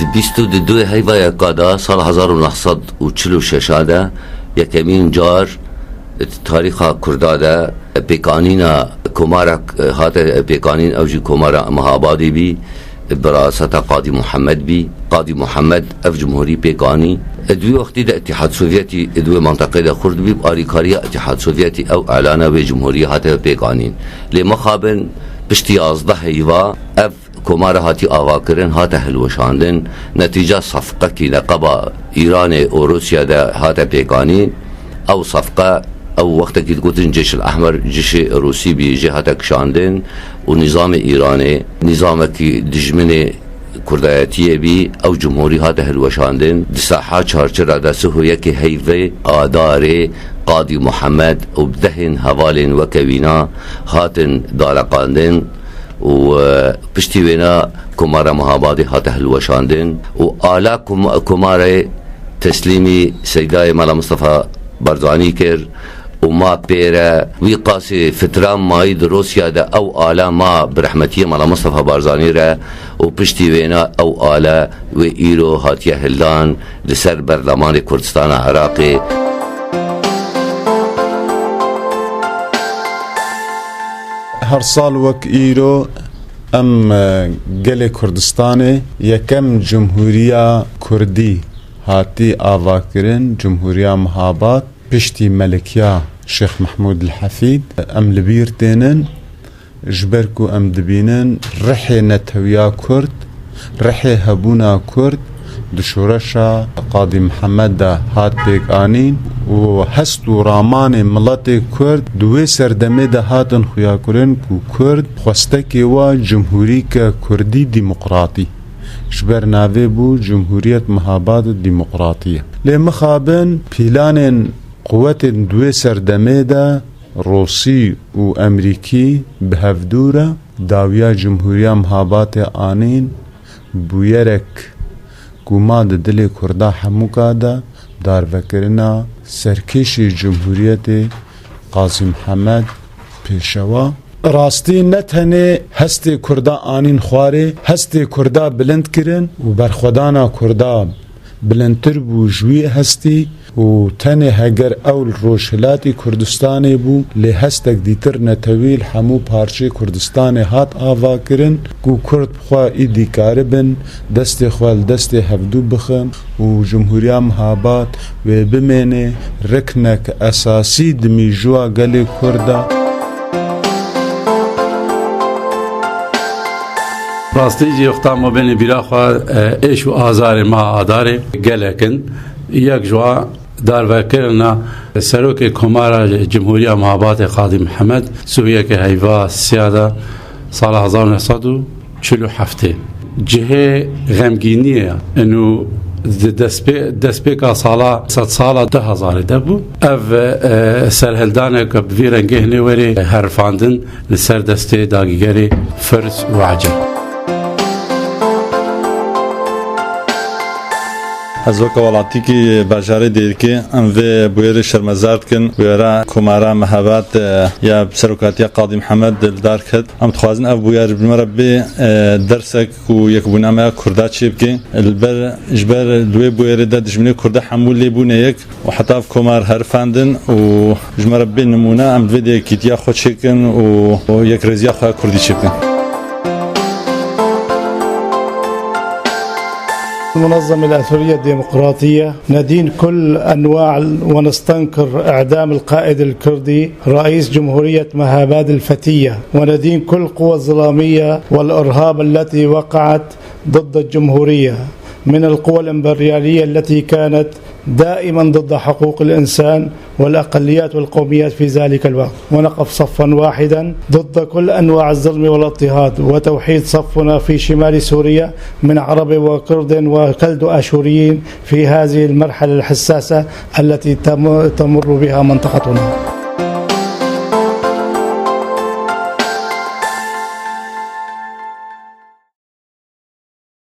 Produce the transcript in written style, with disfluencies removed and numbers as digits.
بیست و دوی هیوای کادا سال 1946 دا یکمین جار تاریخ کرداده پیکانین کمارا هات پیکانین اوجی کمارا مهابادی بی براست قاضی محمد بی قاضی محمد اف جمهوری پیکانی دوی وقتی دا اتحاد سوویتی دوی منطقه دا خورد بی آریکاری اتحاد سوویتی او اعلانه به جمهوری هات پیکانین لی مخابن پشتی 11 هیوا اف کمار هاتی آوا کرن هات هلوشاندن نتیجه صفقه کی نقبا ایران و روسیا دا هات پیکانی او صفقه او وقت که گفتن جيش الاحمر جيش روسی بی جهت کشاندن و نظام ایرانی نظام کی دجمن کردایتی بی او جمهوری هات هلوشاندن دساحه چارچرا دسته هو یکی هیوه آداره قاضی محمد و بدهن حوالن و کوینا هاتن دارقاندن و پشتی وینا کمار مهابادی هات هلوشاندن و آلا کمار تسلیمی سیدای مولا مصطفى برزانی کر و ما پیره وی قاسی فتران مای روسیا دا او آلا ما برحمتی مولا مصطفى برزانی را و پشتی وینا او آلا و ایرو هاتیه هلدان لسر برلمان کردستان عراقی. هر سال وک ایرو ام گل کردستان یکم جمهوریه کردی هاتی آوا کرن جمهوریه مهاباد پشتی ملکیا شیخ محمود الحفید ام لبیر دینن جبرکو ام دبینن رحی نتویا کرد رحی هبونا کرد دشورشا قاضی محمد دا هات بیگ آنین و هست و رامان ملت کرد دوی سردمه دا هاتن خویا کرن کو کرد خوستکی و جمهوری که کردی ديمقراطي جبر ناوی بو جمهوریت مهاباد ديمقراطية لمخابن پیلان قوت دوی سردمه دا روسی و امریکی بهفدورا داویا جمهوریا مهابات آنین بویرک گوماد دل کردا حموکا دا دار وکرنا سرکشی جمهوریت قاضی محمد پیشوا راستی نتنه هستی کردا آنین خواره هستی کردا بلند کرن و برخودانا کردا بلندتر بو جوی هستی و تنه هگر اول روشلاتی کردستانی بو لی هستک دیتر نتویل همو پارچه کردستانی هات آوا کرن کو کرد خواه ایدی کاربن دست خوال دست هفدو بخن و جمهوریا مهابات و بمینه رکنک اساسی دمی جوا گل کرده. راستی جیوختا ما بین بیرا خواه ایش و آزار ما آداره گلکن یک جوا دار وکرنا سروک کمار جمهوری مهابات قاضی محمد سویه که هیوا سیاده سال 1947 جهه غمگینیه انو دسپیکا سالا 100 سالا 2000 دبو اف سرهلدانه که بویرنگه نوری هرفاندن لسر دسته داگیگری فرس و عجب. از وقت ولاتی که بجاری دید که ام و بویر شرمزارد کن بویرا کمارا مهابات یا سرکاتی قاضی محمد دار کرد ام تخوازن اب بویر بمربی درسک و یک بنامه کرده چیب که البر جبر دوی بویر داد جمله کرده حمولی بونه یک و حتی کمار هرفاندن و جمربی نمونه ام ویدی کیتیا خود چکن و یک رزیا خود کردی چیب کن. المنظمة الأثرية الديمقراطية ندين كل أنواع ونستنكر إعدام القائد الكردي رئيس جمهورية مهاباد الفتية وندين كل قوى الظلامية والإرهاب التي وقعت ضد الجمهورية من القوى الإمبريالية التي كانت دائما ضد حقوق الإنسان والأقليات والقوميات في ذلك الوقت ونقف صفا واحدا ضد كل أنواع الظلم والاضطهاد وتوحيد صفنا في شمال سوريا من عرب وكرد وكلد آشوريين في هذه المرحلة الحساسة التي تمر بها منطقتنا.